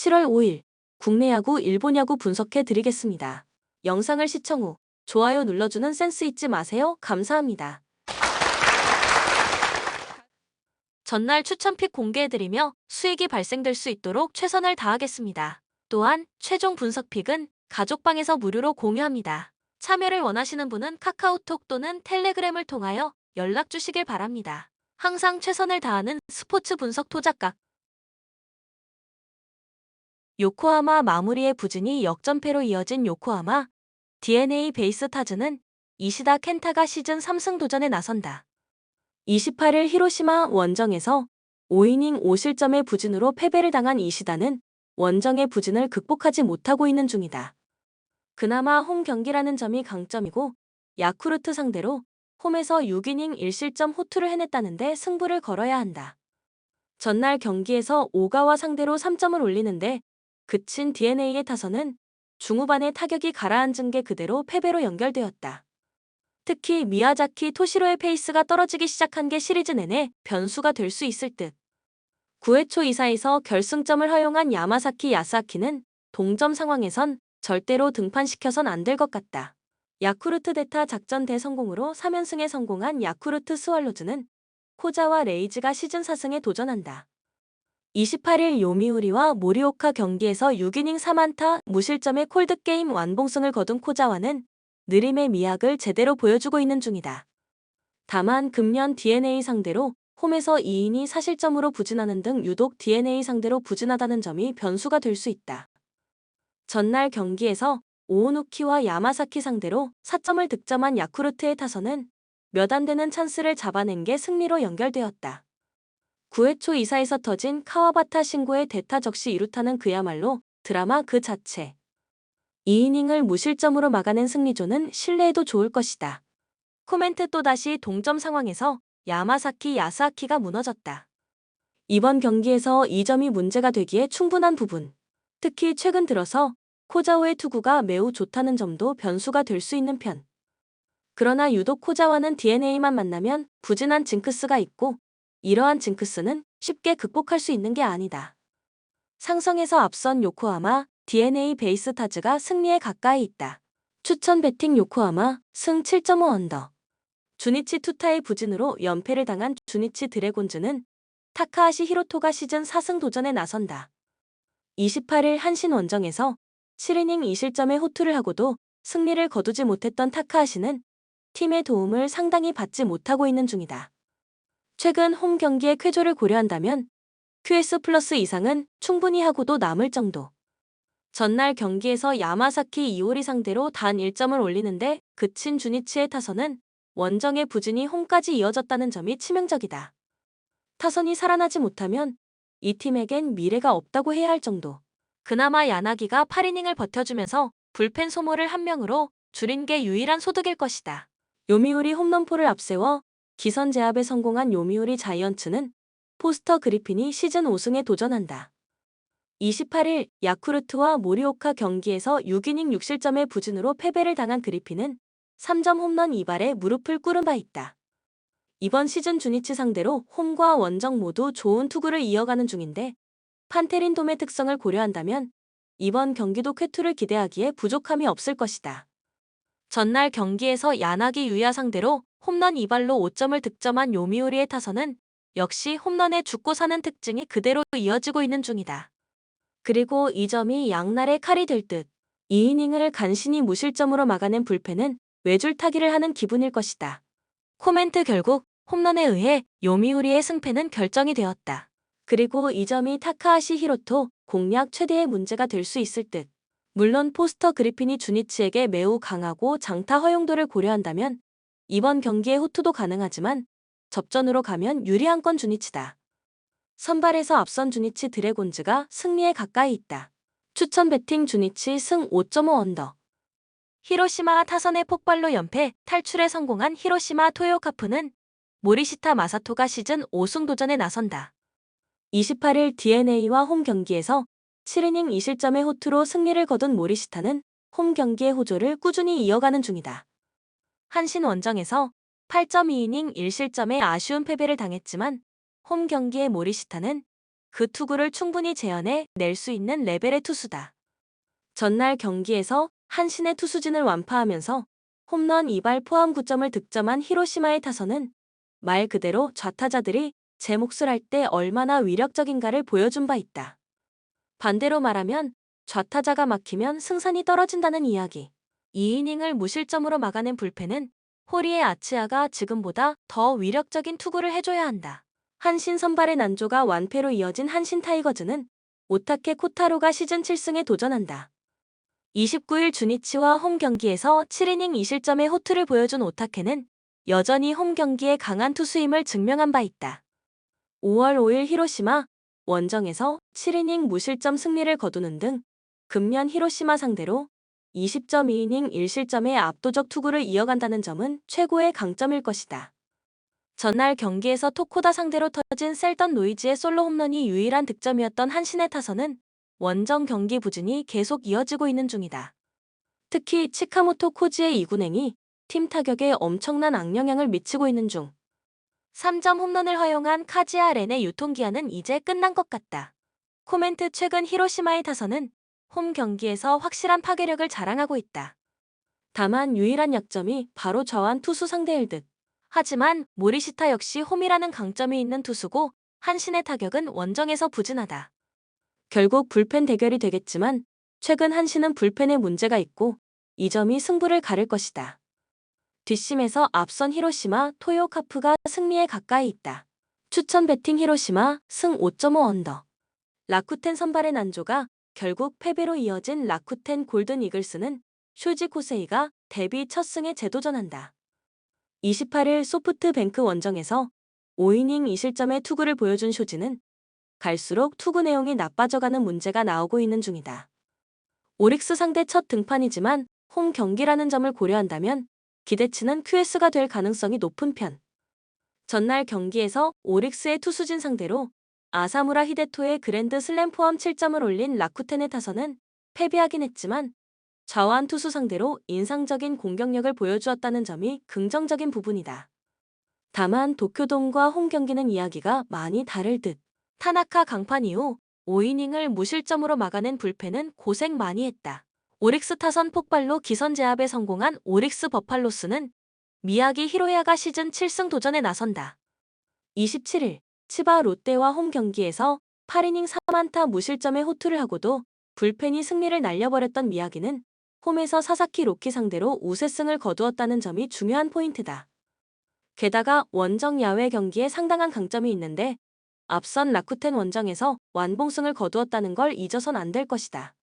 7월 5일 국내 야구, 일본 야구 분석해 드리겠습니다. 영상을 시청 후 좋아요 눌러주는 센스 잊지 마세요. 감사합니다. 전날 추천픽 공개해드리며 수익이 발생될 수 있도록 최선을 다하겠습니다. 또한 최종 분석픽은 가족방에서 무료로 공유합니다. 참여를 원하시는 분은 카카오톡 또는 텔레그램을 통하여 연락 주시길 바랍니다. 항상 최선을 다하는 스포츠 분석 토작각. 요코하마 마무리의 부진이 역전패로 이어진 요코하마 DNA 베이스타즈는 이시다 켄타가 시즌 3승 도전에 나선다. 28일 히로시마 원정에서 5이닝 5실점의 부진으로 패배를 당한 이시다는 원정의 부진을 극복하지 못하고 있는 중이다. 그나마 홈 경기라는 점이 강점이고 야쿠르트 상대로 홈에서 6이닝 1실점 호투를 해냈다는데 승부를 걸어야 한다. 전날 경기에서 오가와 상대로 3점을 올리는데 그친 DNA의 타선은 중후반에 타격이 가라앉은 게 그대로 패배로 연결되었다. 특히 미야자키 토시로의 페이스가 떨어지기 시작한 게 시리즈 내내 변수가 될 수 있을 듯. 9회 초 2사에서 결승점을 허용한 야마사키 야스아키는 동점 상황에선 절대로 등판시켜선 안 될 것 같다. 야쿠르트 대타 작전 대성공으로 3연승에 성공한 야쿠르트 스왈로즈는 코자와 레이즈가 시즌 4승에 도전한다. 28일 요미우리와 모리오카 경기에서 6이닝 3안타 무실점의 콜드게임 완봉승을 거둔 코자와는 느림의 미학을 제대로 보여주고 있는 중이다. 다만 금년 DNA 상대로 홈에서 2이닝 4실점으로 부진하는 등 유독 DNA 상대로 부진하다는 점이 변수가 될 수 있다. 전날 경기에서 오오누키와 야마사키 상대로 4점을 득점한 야쿠르트의 타선은 몇 안 되는 찬스를 잡아낸 게 승리로 연결되었다. 9회 초 2사에서 터진 카와바타 신고의 대타 적시 2루타는 그야말로 드라마 그 자체. 2이닝을 무실점으로 막아낸 승리조는 신뢰해도 좋을 것이다. 코멘트 또다시 동점 상황에서 야마사키 야스아키가 무너졌다. 이번 경기에서 2점이 문제가 되기에 충분한 부분. 특히 최근 들어서 코자오의 투구가 매우 좋다는 점도 변수가 될 수 있는 편. 그러나 유독 코자와는 DNA만 만나면 부진한 징크스가 있고 이러한 징크스는 쉽게 극복할 수 있는 게 아니다. 상성에서 앞선 요코하마 DNA 베이스타즈가 승리에 가까이 있다. 추천 배팅 요코하마 승 7.5 언더. 주니치 투타의 부진으로 연패를 당한 주니치 드래곤즈는 타카하시 히로토가 시즌 4승 도전에 나선다. 28일 한신 원정에서 7이닝 2실점의 호투를 하고도 승리를 거두지 못했던 타카하시는 팀의 도움을 상당히 받지 못하고 있는 중이다. 최근 홈 경기의 쾌조를 고려한다면 QS 플러스 이상은 충분히 하고도 남을 정도. 전날 경기에서 야마사키 이오리 상대로 단 1점을 올리는데 그친 주니치의 타선은 원정의 부진이 홈까지 이어졌다는 점이 치명적이다. 타선이 살아나지 못하면 이 팀에겐 미래가 없다고 해야 할 정도. 그나마 야나기가 8이닝을 버텨주면서 불펜 소모를 1명으로 줄인 게 유일한 소득일 것이다. 요미우리 홈런포를 앞세워 기선 제압에 성공한 요미우리 자이언츠는 포스터 그리핀이 시즌 5승에 도전한다. 28일 야쿠르트와 모리오카 경기에서 6이닝 6실점의 부진으로 패배를 당한 그리핀은 3점 홈런 2발에 무릎을 꿇은 바 있다. 이번 시즌 주니치 상대로 홈과 원정 모두 좋은 투구를 이어가는 중인데 판테린돔의 특성을 고려한다면 이번 경기도 쾌투를 기대하기에 부족함이 없을 것이다. 전날 경기에서 야나기 유야 상대로 홈런 2발로 5점을 득점한 요미우리의 타선은 역시 홈런에 죽고 사는 특징이 그대로 이어지고 있는 중이다. 그리고 이 점이 양날의 칼이 될 듯 2이닝을 간신히 무실점으로 막아낸 불펜은 외줄타기를 하는 기분일 것이다. 코멘트 결국 홈런에 의해 요미우리의 승패는 결정이 되었다. 그리고 이 점이 타카하시 히로토 공략 최대의 문제가 될 수 있을 듯. 물론 포스터 그리핀이 주니치에게 매우 강하고 장타 허용도를 고려한다면 이번 경기의 호투도 가능하지만 접전으로 가면 유리한 건 주니치다. 선발에서 앞선 주니치 드래곤즈가 승리에 가까이 있다. 추천 배팅 주니치 승 5.5 언더. 히로시마 타선의 폭발로 연패 탈출에 성공한 히로시마 토요카프는 모리시타 마사토가 시즌 5승 도전에 나선다. 28일 DNA와 홈 경기에서 7이닝 2실점의 호투로 승리를 거둔 모리시타는 홈 경기의 호조를 꾸준히 이어가는 중이다. 한신 원정에서 8.2이닝 1실점의 아쉬운 패배를 당했지만 홈 경기의 모리시타는 그 투구를 충분히 재현해 낼 수 있는 레벨의 투수다. 전날 경기에서 한신의 투수진을 완파하면서 홈런 2발 포함 9점을 득점한 히로시마의 타선은 말 그대로 좌타자들이 제 몫을 할 때 얼마나 위력적인가를 보여준 바 있다. 반대로 말하면 좌타자가 막히면 승산이 떨어진다는 이야기. 2이닝을 무실점으로 막아낸 불펜은 호리의 아치아가 지금보다 더 위력적인 투구를 해줘야 한다. 한신 선발의 난조가 완패로 이어진 한신 타이거즈는 오타케 코타로가 시즌 7승에 도전한다. 29일 주니치와 홈 경기에서 7이닝 2실점의 호투를 보여준 오타케는 여전히 홈 경기에 강한 투수임을 증명한 바 있다. 5월 5일 히로시마 원정에서 7이닝 무실점 승리를 거두는 등 금년 히로시마 상대로 20.2이닝 1실점의 압도적 투구를 이어간다는 점은 최고의 강점일 것이다. 전날 경기에서 토코다 상대로 터진 셀던 노이즈의 솔로 홈런이 유일한 득점이었던 한신의 타선은 원정 경기 부진이 계속 이어지고 있는 중이다. 특히 치카모토 코지의 이군행이 팀 타격에 엄청난 악영향을 미치고 있는 중. 3점 홈런을 허용한 카지아 렌의 유통기한은 이제 끝난 것 같다. 코멘트 최근 히로시마의 타선은 홈 경기에서 확실한 파괴력을 자랑하고 있다. 다만 유일한 약점이 바로 저한 투수 상대일 듯. 하지만 모리시타 역시 홈이라는 강점이 있는 투수고 한신의 타격은 원정에서 부진하다. 결국 불펜 대결이 되겠지만 최근 한신은 불펜에 문제가 있고 이 점이 승부를 가를 것이다. 뒷심에서 앞선 히로시마 토요카프가 승리에 가까이 있다. 추천 배팅 히로시마 승 5.5 언더. 라쿠텐 선발의 난조가 결국 패배로 이어진 라쿠텐 골든 이글스는 쇼지 코세이가 데뷔 첫 승에 재도전한다. 28일 소프트뱅크 원정에서 5이닝 2실점의 투구를 보여준 쇼지는 갈수록 투구 내용이 나빠져가는 문제가 나오고 있는 중이다. 오릭스 상대 첫 등판이지만 홈 경기라는 점을 고려한다면 기대치는 QS가 될 가능성이 높은 편. 전날 경기에서 오릭스의 투수진 상대로 아사무라 히데토의 그랜드 슬램 포함 7점을 올린 라쿠텐의 타선은 패배하긴 했지만 좌완 투수 상대로 인상적인 공격력을 보여주었다는 점이 긍정적인 부분이다. 다만 도쿄돔과 홈 경기는 이야기가 많이 다를 듯. 타나카 강판 이후 5이닝을 무실점으로 막아낸 불펜은 고생 많이 했다. 오릭스 타선 폭발로 기선 제압에 성공한 오릭스 버팔로스는 미야기 히로야가 시즌 7승 도전에 나선다. 27일 치바 롯데와 홈 경기에서 8이닝 3안타 무실점의 호투를 하고도 불펜이 승리를 날려버렸던 미야기는 홈에서 사사키 로키 상대로 우세승을 거두었다는 점이 중요한 포인트다. 게다가 원정 야외 경기에 상당한 강점이 있는데 앞선 라쿠텐 원정에서 완봉승을 거두었다는 걸 잊어선 안 될 것이다.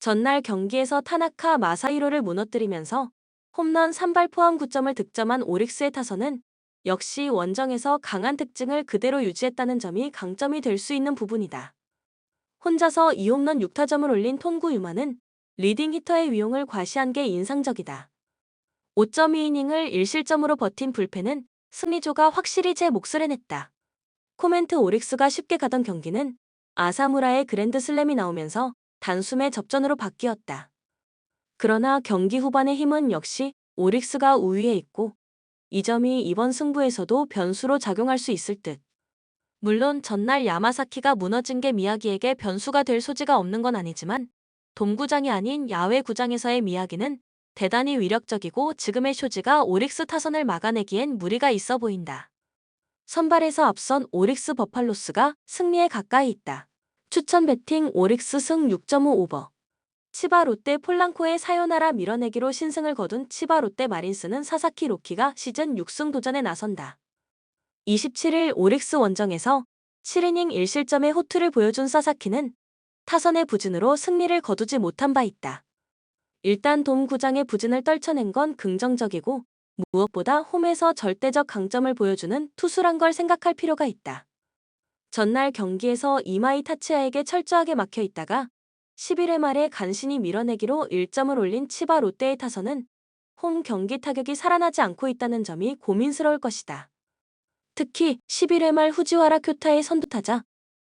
전날 경기에서 타나카 마사히로를 무너뜨리면서 홈런 3발 포함 9점을 득점한 오릭스의 타선은 역시 원정에서 강한 특징을 그대로 유지했다는 점이 강점이 될 수 있는 부분이다. 혼자서 2홈런 6타점을 올린 톤구 유마는 리딩 히터의 위용을 과시한 게 인상적이다. 5.2이닝을 1실점으로 버틴 불펜은 승리조가 확실히 제 몫을 해냈다. 코멘트 오릭스가 쉽게 가던 경기는 아사무라의 그랜드 슬램이 나오면서 단숨에 접전으로 바뀌었다. 그러나 경기 후반의 힘은 역시 오릭스가 우위에 있고 이 점이 이번 승부에서도 변수로 작용할 수 있을 듯. 물론 전날 야마사키가 무너진 게 미야기에게 변수가 될 소지가 없는 건 아니지만 돔구장이 아닌 야외 구장에서의 미야기는 대단히 위력적이고 지금의 쇼지가 오릭스 타선을 막아내기엔 무리가 있어 보인다. 선발에서 앞선 오릭스 버팔로스가 승리에 가까이 있다. 추천 배팅 오릭스 승 6.5 오버. 치바 롯데 폴랑코의 사요나라 밀어내기로 신승을 거둔 치바 롯데 마린스는 사사키 로키가 시즌 6승 도전에 나선다. 27일 오릭스 원정에서 7이닝 1실점의 호투를 보여준 사사키는 타선의 부진으로 승리를 거두지 못한 바 있다. 일단 돔 구장의 부진을 떨쳐낸 건 긍정적이고 무엇보다 홈에서 절대적 강점을 보여주는 투수란 걸 생각할 필요가 있다. 전날 경기에서 이마이 타츠야에게 철저하게 막혀 있다가 11회 말에 간신히 밀어내기로 1점을 올린 치바 롯데의 타선은 홈 경기 타격이 살아나지 않고 있다는 점이 고민스러울 것이다. 특히 11회 말 후지와라 쿄타의 선두타자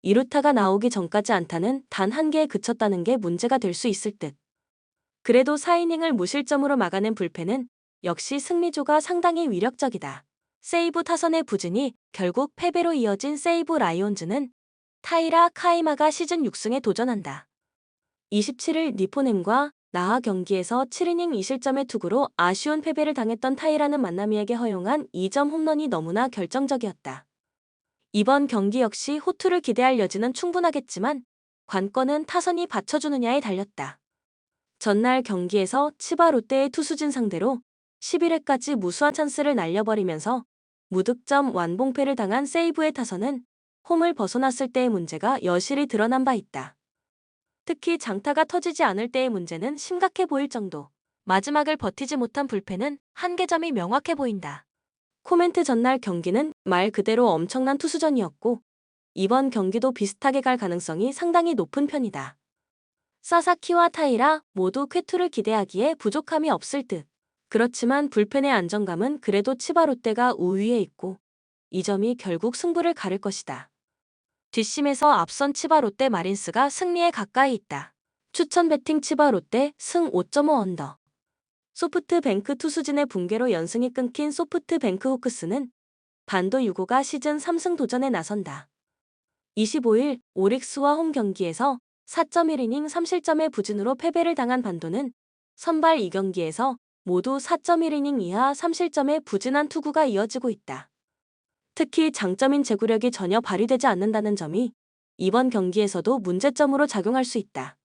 2루타가 나오기 전까지 안타는 단 한 개에 그쳤다는 게 문제가 될 수 있을 듯. 그래도 4이닝을 무실점으로 막아낸 불펜은 역시 승리조가 상당히 위력적이다. 세이브 타선의 부진이 결국 패배로 이어진 세이브 라이온즈는 타이라 카이마가 시즌 6승에 도전한다. 27일 니포넴과 나하 경기에서 7이닝 2실점의 투구로 아쉬운 패배를 당했던 타이라는 만나미에게 허용한 2점 홈런이 너무나 결정적이었다. 이번 경기 역시 호투를 기대할 여지는 충분하겠지만 관건은 타선이 받쳐주느냐에 달렸다. 전날 경기에서 치바 롯데의 투수진 상대로 11회까지 무수한 찬스를 날려버리면서 무득점 완봉패를 당한 세이브의 타선은 홈을 벗어났을 때의 문제가 여실히 드러난 바 있다. 특히 장타가 터지지 않을 때의 문제는 심각해 보일 정도. 마지막을 버티지 못한 불펜은 한계점이 명확해 보인다. 코멘트 전날 경기는 말 그대로 엄청난 투수전이었고 이번 경기도 비슷하게 갈 가능성이 상당히 높은 편이다. 사사키와 타이라 모두 쾌투를 기대하기에 부족함이 없을 듯. 그렇지만 불펜의 안정감은 그래도 치바 롯데가 우위에 있고 이 점이 결국 승부를 가를 것이다. 뒷심에서 앞선 치바 롯데 마린스가 승리에 가까이 있다. 추천 배팅 치바 롯데 승 5.5 언더. 소프트뱅크 투수진의 붕괴로 연승이 끊긴 소프트뱅크 호크스는 반도 유고가 시즌 3승 도전에 나선다. 25일 오릭스와 홈 경기에서 4.1이닝 3실점의 부진으로 패배를 당한 반도는 선발 2경기에서 모두 4.1이닝 이하 3실점의 부진한 투구가 이어지고 있다. 특히 장점인 제구력이 전혀 발휘되지 않는다는 점이 이번 경기에서도 문제점으로 작용할 수 있다.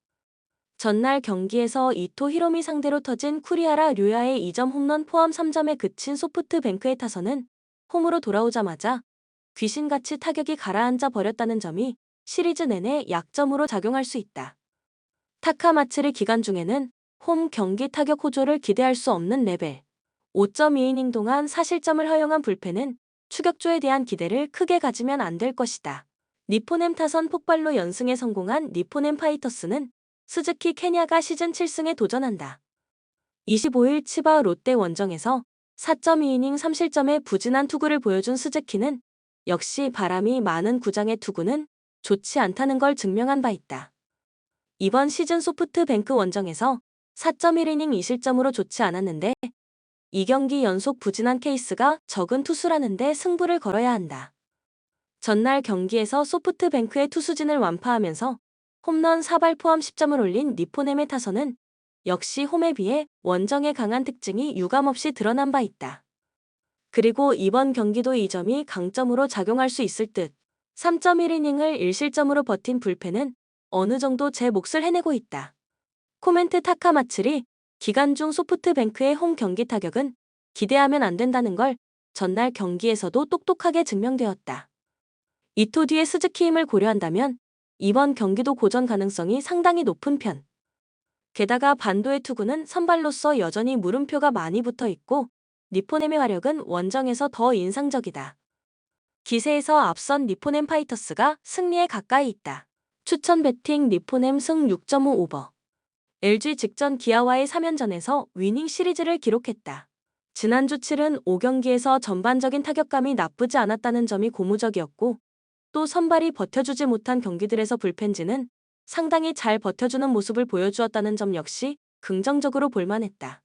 전날 경기에서 이토 히로미 상대로 터진 쿠리하라 류야의 2점 홈런 포함 3점에 그친 소프트뱅크의 타선은 홈으로 돌아오자마자 귀신같이 타격이 가라앉아 버렸다는 점이 시리즈 내내 약점으로 작용할 수 있다. 타카마츠리 기간 중에는 홈 경기 타격 호조를 기대할 수 없는 레벨. 5.2이닝 동안 4실점을 허용한 불펜은 추격조에 대한 기대를 크게 가지면 안 될 것이다. 니포넴 타선 폭발로 연승에 성공한 니포넴 파이터스는 스즈키 케냐가 시즌 7승에 도전한다. 25일 치바 롯데 원정에서 4.2이닝 3실점의 부진한 투구를 보여준 스즈키는 역시 바람이 많은 구장의 투구는 좋지 않다는 걸 증명한 바 있다. 이번 시즌 소프트뱅크 원정에서 4.1이닝 2실점으로 좋지 않았는데 2경기 연속 부진한 케이스가 적은 투수라는데 승부를 걸어야 한다. 전날 경기에서 소프트뱅크의 투수진을 완파하면서 홈런 4발 포함 10점을 올린 니포넴의 타선은 역시 홈에 비해 원정의 강한 특징이 유감없이 드러난 바 있다. 그리고 이번 경기도 이 점이 강점으로 작용할 수 있을 듯. 3.1이닝을 1실점으로 버틴 불펜은 어느 정도 제 몫을 해내고 있다. 코멘트 타카마츠리 기간 중 소프트뱅크의 홈 경기 타격은 기대하면 안 된다는 걸 전날 경기에서도 똑똑하게 증명되었다. 이토 뒤의 스즈키 힘을 고려한다면 이번 경기도 고전 가능성이 상당히 높은 편. 게다가 반도의 투구는 선발로서 여전히 물음표가 많이 붙어 있고 니포넴의 화력은 원정에서 더 인상적이다. 기세에서 앞선 니포넴 파이터스가 승리에 가까이 있다. 추천 배팅 니포넴 승 6.5 오버. LG 직전 기아와의 3연전에서 위닝 시리즈를 기록했다. 지난주 7은 5경기에서 전반적인 타격감이 나쁘지 않았다는 점이 고무적이었고 또 선발이 버텨주지 못한 경기들에서 불펜진은 상당히 잘 버텨주는 모습을 보여주었다는 점 역시 긍정적으로 볼만했다.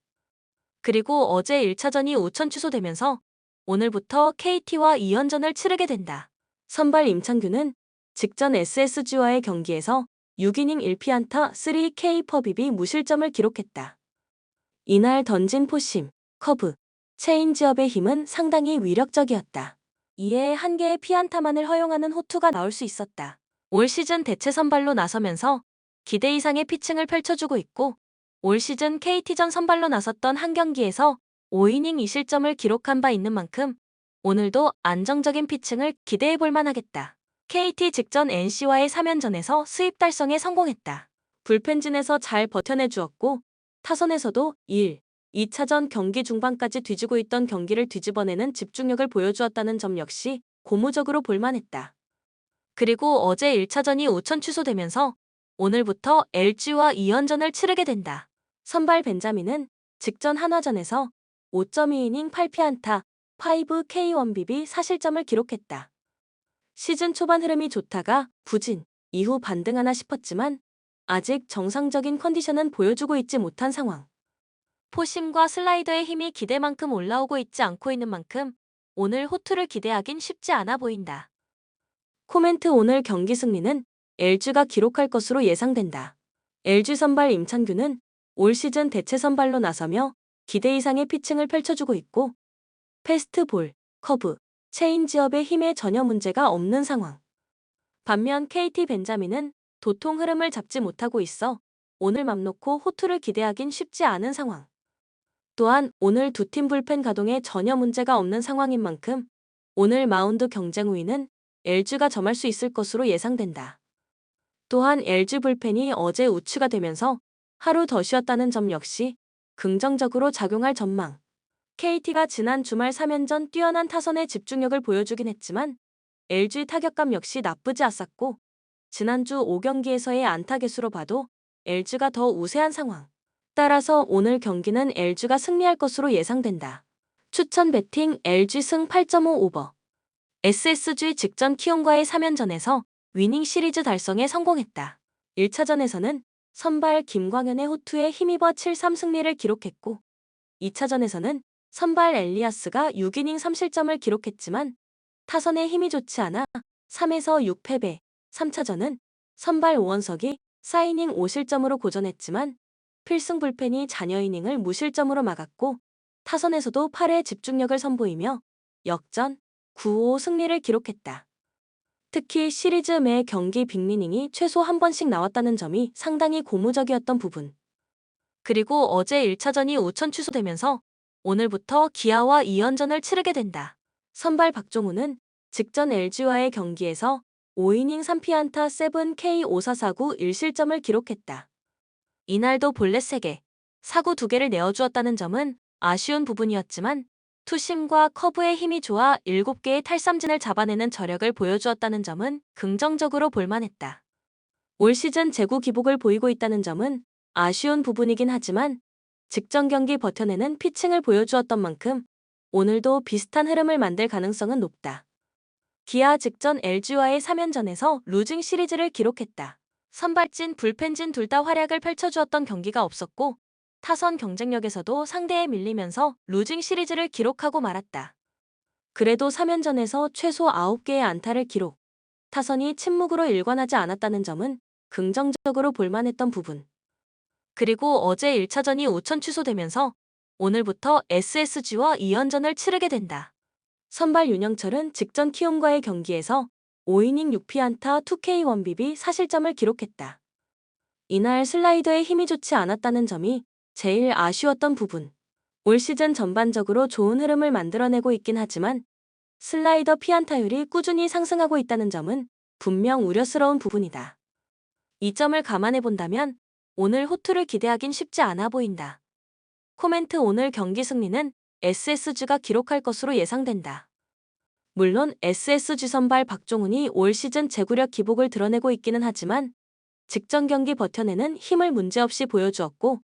그리고 어제 1차전이 우천 취소되면서 오늘부터 KT와 2연전을 치르게 된다. 선발 임창규는 직전 SSG와의 경기에서 6이닝 1피안타 3K 퍼비비 무실점을 기록했다. 이날 던진 포심, 커브, 체인지업의 힘은 상당히 위력적이었다. 이에 한 개의 피안타만을 허용하는 호투가 나올 수 있었다. 올 시즌 대체 선발로 나서면서 기대 이상의 피칭을 펼쳐주고 있고 올 시즌 KT전 선발로 나섰던 한 경기에서 5이닝 2실점을 기록한 바 있는 만큼 오늘도 안정적인 피칭을 기대해 볼 만하겠다. KT 직전 NC와의 3연전에서 수입 달성에 성공했다. 불펜진에서 잘 버텨내 주었고 타선에서도 1, 2차전 경기 중반까지 뒤지고 있던 경기를 뒤집어내는 집중력을 보여주었다는 점 역시 고무적으로 볼만했다. 그리고 어제 1차전이 우천 취소되면서 오늘부터 LG와 2연전을 치르게 된다. 선발 벤자민은 직전 한화전에서 5.2이닝 8피안타 5K1BB 4실점을 기록했다. 시즌 초반 흐름이 좋다가 부진, 이후 반등하나 싶었지만 아직 정상적인 컨디션은 보여주고 있지 못한 상황. 포심과 슬라이더의 힘이 기대만큼 올라오고 있지 않고 있는 만큼 오늘 호투를 기대하긴 쉽지 않아 보인다. 코멘트 오늘 경기 승리는 LG가 기록할 것으로 예상된다. LG 선발 임찬규는 올 시즌 대체 선발로 나서며 기대 이상의 피칭을 펼쳐주고 있고 패스트볼, 커브, 체인지업의 힘에 전혀 문제가 없는 상황. 반면 KT 벤자민은 도통 흐름을 잡지 못하고 있어 오늘 맘 놓고 호투를 기대하긴 쉽지 않은 상황. 또한 오늘 두 팀 불펜 가동에 전혀 문제가 없는 상황인 만큼 오늘 마운드 경쟁 우위는 LG가 점할 수 있을 것으로 예상된다. 또한 LG 불펜이 어제 우추가 되면서 하루 더 쉬었다는 점 역시 긍정적으로 작용할 전망. KT가 지난 주말 3연전 뛰어난 타선의 집중력을 보여주긴 했지만 LG 타격감 역시 나쁘지 않았고 지난주 5경기에서의 안타 개수로 봐도 LG가 더 우세한 상황. 따라서 오늘 경기는 LG가 승리할 것으로 예상된다. 추천 배팅 LG 승 8.5 오버. SSG 직전 키움과의 3연전에서 위닝 시리즈 달성에 성공했다. 1차전에서는 선발 김광현의 호투에 힘입어 7-3 승리를 기록했고 2차전에서는 선발 엘리아스가 6이닝 3실점을 기록했지만 타선의 힘이 좋지 않아 3에서 6패배. 3차전은 선발 오원석이 4이닝 5실점으로 고전했지만 필승 불펜이 잔여 이닝을 무실점으로 막았고 타선에서도 8회 집중력을 선보이며 역전 9-5 승리를 기록했다. 특히 시리즈 매 경기 빅리닝이 최소 한 번씩 나왔다는 점이 상당히 고무적이었던 부분. 그리고 어제 1차전이 우천 취소되면서 오늘부터 기아와 2연전을 치르게 된다. 선발 박종훈은 직전 LG와의 경기에서 5이닝 3피안타 7K5449 1실점을 기록했다. 이날도 볼넷 3개, 사구 2개를 내어주었다는 점은 아쉬운 부분이었지만 투심과 커브의 힘이 좋아 7개의 탈삼진을 잡아내는 저력을 보여주었다는 점은 긍정적으로 볼만했다. 올 시즌 제구 기복을 보이고 있다는 점은 아쉬운 부분이긴 하지만 직전 경기 버텨내는 피칭을 보여주었던 만큼 오늘도 비슷한 흐름을 만들 가능성은 높다. 기아 직전 LG와의 3연전에서 루징 시리즈를 기록했다. 선발진, 불펜진 둘 다 활약을 펼쳐주었던 경기가 없었고 타선 경쟁력에서도 상대에 밀리면서 루징 시리즈를 기록하고 말았다. 그래도 3연전에서 최소 9개의 안타를 기록, 타선이 침묵으로 일관하지 않았다는 점은 긍정적으로 볼만했던 부분. 그리고 어제 1차전이 우천 취소되면서 오늘부터 SSG와 2연전을 치르게 된다. 선발 윤영철은 직전 키움과의 경기에서 5이닝 6피안타 2K1BB 4실점을 기록했다. 이날 슬라이더에 힘이 좋지 않았다는 점이 제일 아쉬웠던 부분. 올 시즌 전반적으로 좋은 흐름을 만들어내고 있긴 하지만 슬라이더 피안타율이 꾸준히 상승하고 있다는 점은 분명 우려스러운 부분이다. 이 점을 감안해 본다면 오늘 호투를 기대하긴 쉽지 않아 보인다. 코멘트 오늘 경기 승리는 SSG가 기록할 것으로 예상된다. 물론 SSG 선발 박종훈이 올 시즌 제구력 기복을 드러내고 있기는 하지만 직전 경기 버텨내는 힘을 문제없이 보여주었고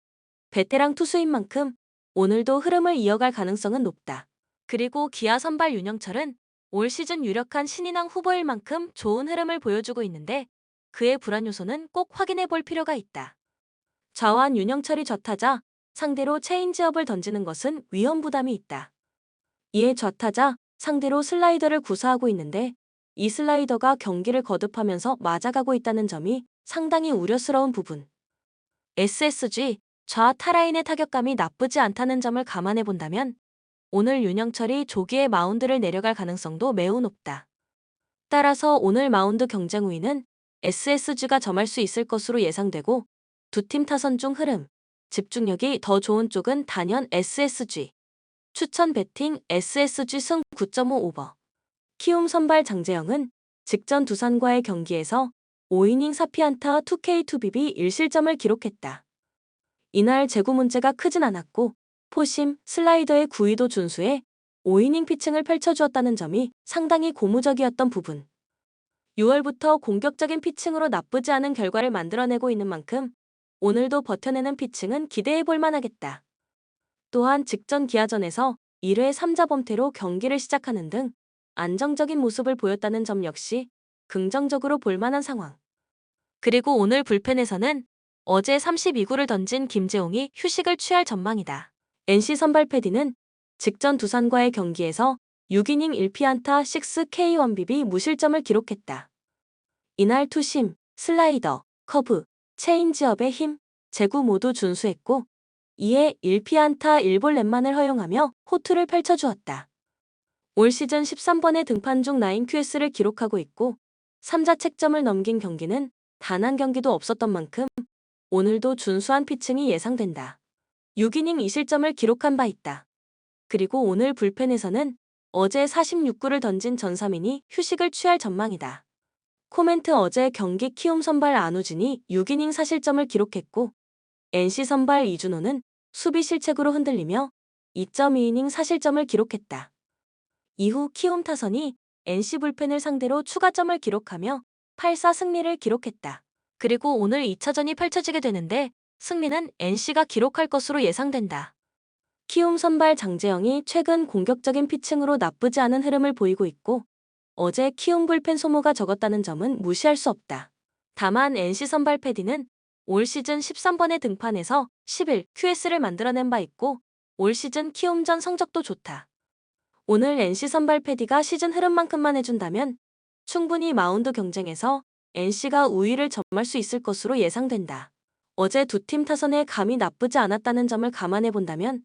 베테랑 투수인 만큼 오늘도 흐름을 이어갈 가능성은 높다. 그리고 기아 선발 윤영철은 올 시즌 유력한 신인왕 후보일 만큼 좋은 흐름을 보여주고 있는데 그의 불안 요소는 꼭 확인해 볼 필요가 있다. 좌완 윤영철이 좌타자 상대로 체인지업을 던지는 것은 위험 부담이 있다. 이에 좌타자 상대로 슬라이더를 구사하고 있는데 이 슬라이더가 경기를 거듭하면서 맞아가고 있다는 점이 상당히 우려스러운 부분. SSG 좌 타라인의 타격감이 나쁘지 않다는 점을 감안해 본다면 오늘 윤영철이 조기에 마운드를 내려갈 가능성도 매우 높다. 따라서 오늘 마운드 경쟁 우위는 SSG가 점할 수 있을 것으로 예상되고 두 팀 타선 중 흐름, 집중력이 더 좋은 쪽은 단연 SSG. 추천 배팅 SSG 승 9.5 오버. 키움 선발 장재영은 직전 두산과의 경기에서 5이닝 4피안타 2K2BB 1실점을 기록했다. 이날 제구 문제가 크진 않았고 포심, 슬라이더의 구위도 준수해 5이닝 피칭을 펼쳐주었다는 점이 상당히 고무적이었던 부분. 6월부터 공격적인 피칭으로 나쁘지 않은 결과를 만들어내고 있는 만큼 오늘도 버텨내는 피칭은 기대해볼 만하겠다. 또한 직전 기아전에서 1회 3자 범퇴로 경기를 시작하는 등 안정적인 모습을 보였다는 점 역시 긍정적으로 볼만한 상황. 그리고 오늘 불펜에서는 어제 32구를 던진 김재홍이 휴식을 취할 전망이다. NC 선발 패디는 직전 두산과의 경기에서 6이닝 1피안타 6K1BB 무실점을 기록했다. 이날 투심, 슬라이더, 커브, 체인지업의 힘, 제구 모두 준수했고 이에 1피안타 1볼넷만을 허용하며 호투를 펼쳐주었다. 올 시즌 13번의 등판 중 9QS를 기록하고 있고 3자책점을 넘긴 경기는 단 한 경기도 없었던 만큼 오늘도 준수한 피칭이 예상된다. 6이닝 2실점을 기록한 바 있다. 그리고 오늘 불펜에서는 어제 46구를 던진 전삼인이 휴식을 취할 전망이다. 코멘트 어제 경기 키움 선발 안우진이 6이닝 4실점을 기록했고 NC 선발 이준호는 수비 실책으로 흔들리며 2.2이닝 4실점을 기록했다. 이후 키움 타선이 NC 불펜을 상대로 추가점을 기록하며 8사 승리를 기록했다. 그리고 오늘 2차전이 펼쳐지게 되는데 승리는 NC가 기록할 것으로 예상된다. 키움 선발 장재영이 최근 공격적인 피칭으로 나쁘지 않은 흐름을 보이고 있고 어제 키움 불펜 소모가 적었다는 점은 무시할 수 없다. 다만 NC 선발 패디는 올 시즌 13번의 등판에서 11QS를 만들어낸 바 있고 올 시즌 키움전 성적도 좋다. 오늘 NC 선발 패디가 시즌 흐름만큼만 해준다면 충분히 마운드 경쟁에서 NC가 우위를 점할 수 있을 것으로 예상된다. 어제 두 팀 타선의 감이 나쁘지 않았다는 점을 감안해 본다면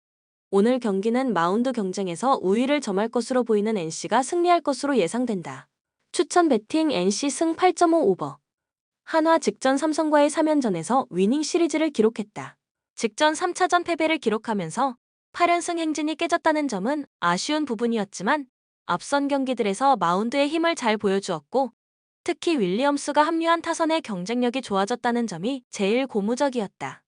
오늘 경기는 마운드 경쟁에서 우위를 점할 것으로 보이는 NC가 승리할 것으로 예상된다. 추천 배팅 NC 승 8.5 오버. 한화 직전 삼성과의 3연전에서 위닝 시리즈를 기록했다. 직전 3차전 패배를 기록하면서 8연승 행진이 깨졌다는 점은 아쉬운 부분이었지만 앞선 경기들에서 마운드의 힘을 잘 보여주었고 특히 윌리엄스가 합류한 타선의 경쟁력이 좋아졌다는 점이 제일 고무적이었다.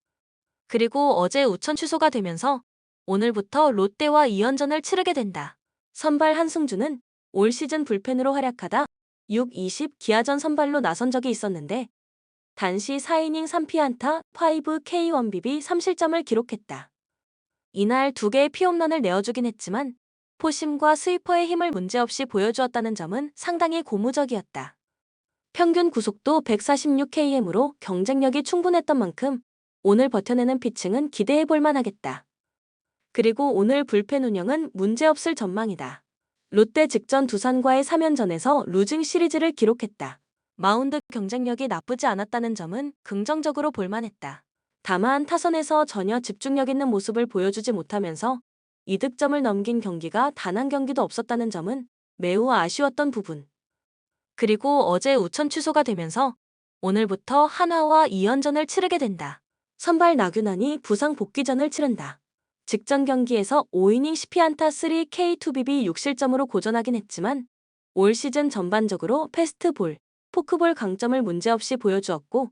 그리고 어제 우천 취소가 되면서 오늘부터 롯데와 2연전을 치르게 된다. 선발 한승주는 올 시즌 불펜으로 활약하다 6-20 기아전 선발로 나선 적이 있었는데 단시 4이닝 3피안타 5K1BB 3실점을 기록했다. 이날 2개의 피홈런을 내어주긴 했지만 포심과 스위퍼의 힘을 문제없이 보여주었다는 점은 상당히 고무적이었다. 평균 구속도 146km로 경쟁력이 충분했던 만큼 오늘 버텨내는 피칭은 기대해볼 만하겠다. 그리고 오늘 불펜 운영은 문제없을 전망이다. 롯데 직전 두산과의 3연전에서 루징 시리즈를 기록했다. 마운드 경쟁력이 나쁘지 않았다는 점은 긍정적으로 볼만했다. 다만 타선에서 전혀 집중력 있는 모습을 보여주지 못하면서 이득점을 넘긴 경기가 단 한 경기도 없었다는 점은 매우 아쉬웠던 부분. 그리고 어제 우천 취소가 되면서 오늘부터 한화와 2연전을 치르게 된다. 선발 나균환이 부상 복귀전을 치른다. 직전 경기에서 5이닝 10피안타 3K2BB 6실점으로 고전하긴 했지만 올 시즌 전반적으로 패스트볼, 포크볼 강점을 문제없이 보여주었고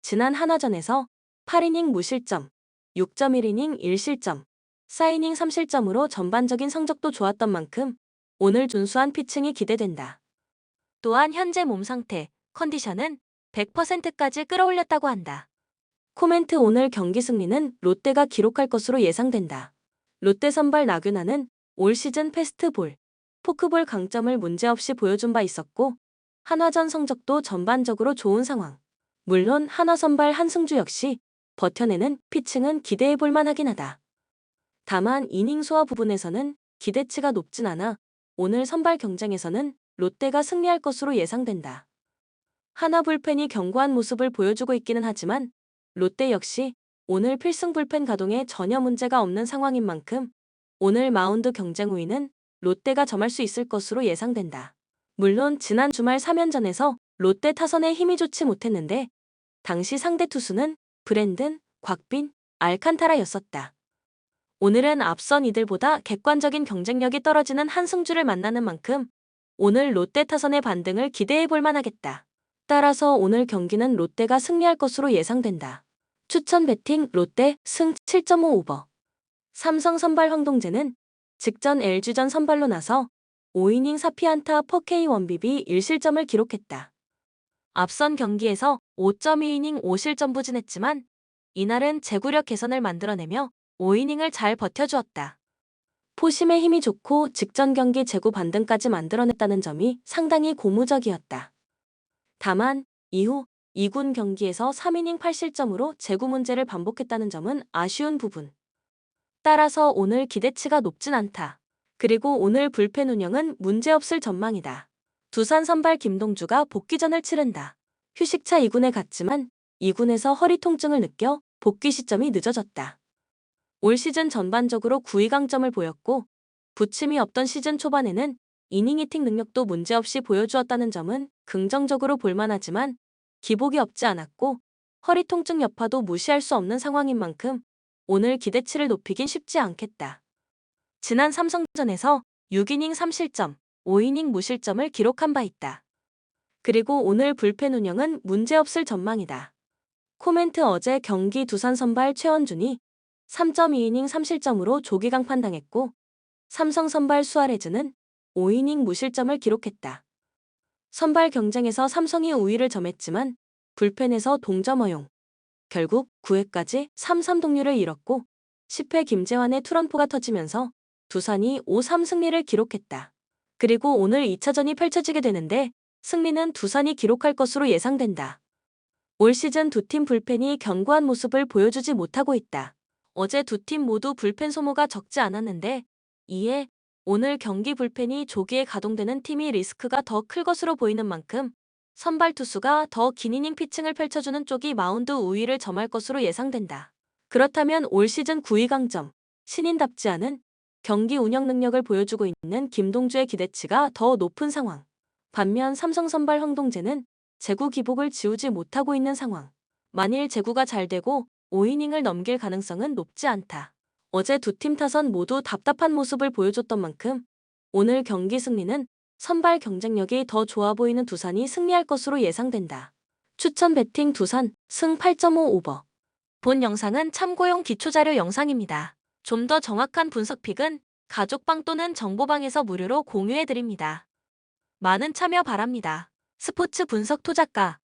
지난 한화전에서 8이닝 무실점, 6.1이닝 1실점, 4이닝 3실점으로 전반적인 성적도 좋았던 만큼 오늘 준수한 피칭이 기대된다. 또한 현재 몸 상태, 컨디션은 100%까지 끌어올렸다고 한다. 코멘트 오늘 경기 승리는 롯데가 기록할 것으로 예상된다. 롯데 선발 나균환은 올 시즌 패스트볼, 포크볼 강점을 문제없이 보여준 바 있었고 한화전 성적도 전반적으로 좋은 상황. 물론 한화 선발 한승주 역시 버텨내는 피칭은 기대해볼 만하긴 하다. 다만 이닝 소화 부분에서는 기대치가 높진 않아 오늘 선발 경쟁에서는 롯데가 승리할 것으로 예상된다. 한화 불펜이 견고한 모습을 보여주고 있기는 하지만 롯데 역시 오늘 필승 불펜 가동에 전혀 문제가 없는 상황인 만큼 오늘 마운드 경쟁 우위는 롯데가 점할 수 있을 것으로 예상된다. 물론 지난 주말 3연전에서 롯데 타선에 힘이 좋지 못했는데 당시 상대 투수는 브랜든, 곽빈, 알칸타라였었다. 오늘은 앞선 이들보다 객관적인 경쟁력이 떨어지는 한승주를 만나는 만큼 오늘 롯데 타선의 반등을 기대해볼 만하겠다. 따라서 오늘 경기는 롯데가 승리할 것으로 예상된다. 추천 배팅 롯데 승 7.5 오버. 삼성 선발 황동재는 직전 LG전 선발로 나서 5이닝 4피안타 4K1BB 1실점을 기록했다. 앞선 경기에서 5.2이닝 5실점 부진했지만 이날은 제구력 개선을 만들어내며 5이닝을 잘 버텨주었다. 포심에 힘이 좋고 직전 경기 제구 반등까지 만들어냈다는 점이 상당히 고무적이었다. 다만 이후 2군 경기에서 3이닝 8실점으로 제구 문제를 반복했다는 점은 아쉬운 부분. 따라서 오늘 기대치가 높진 않다. 그리고 오늘 불펜 운영은 문제없을 전망이다. 두산 선발 김동주가 복귀전을 치른다. 휴식차 2군에 갔지만 2군에서 허리 통증을 느껴 복귀 시점이 늦어졌다. 올 시즌 전반적으로 9위 강점을 보였고 부침이 없던 시즌 초반에는 이닝 히팅 능력도 문제없이 보여주었다는 점은 긍정적으로 볼만하지만 기복이 없지 않았고 허리 통증 여파도 무시할 수 없는 상황인 만큼 오늘 기대치를 높이긴 쉽지 않겠다. 지난 삼성전에서 6이닝 3실점, 5이닝 무실점을 기록한 바 있다. 그리고 오늘 불펜 운영은 문제없을 전망이다. 코멘트 어제 경기 두산 선발 최원준이 3.2이닝 3실점으로 조기 강판당했고 삼성 선발 수아레즈는 5이닝 무실점을 기록했다. 선발 경쟁에서 삼성이 우위를 점했지만 불펜에서 동점 허용. 결국 9회까지 3-3 동률을 이뤘고 10회 김재환의 투런포가 터지면서 두산이 5-3 승리를 기록했다. 그리고 오늘 2차전이 펼쳐지게 되는데 승리는 두산이 기록할 것으로 예상된다. 올 시즌 두 팀 불펜이 견고한 모습을 보여주지 못하고 있다. 어제 두 팀 모두 불펜 소모가 적지 않았는데 이에 오늘 경기 불펜이 조기에 가동되는 팀이 리스크가 더 클 것으로 보이는 만큼 선발 투수가 더 긴 이닝 피칭을 펼쳐주는 쪽이 마운드 우위를 점할 것으로 예상된다. 그렇다면 올 시즌 9위 강점, 신인답지 않은 경기 운영 능력을 보여주고 있는 김동주의 기대치가 더 높은 상황. 반면 삼성 선발 황동재는 제구 기복을 지우지 못하고 있는 상황. 만일 제구가 잘 되고 5이닝을 넘길 가능성은 높지 않다. 어제 두 팀 타선 모두 답답한 모습을 보여줬던 만큼 오늘 경기 승리는 선발 경쟁력이 더 좋아 보이는 두산이 승리할 것으로 예상된다. 추천 배팅 두산 승 8.5 오버. 본 영상은 참고용 기초자료 영상입니다. 좀 더 정확한 분석 픽은 가족방 또는 정보방에서 무료로 공유해드립니다. 많은 참여 바랍니다. 스포츠 분석 토작가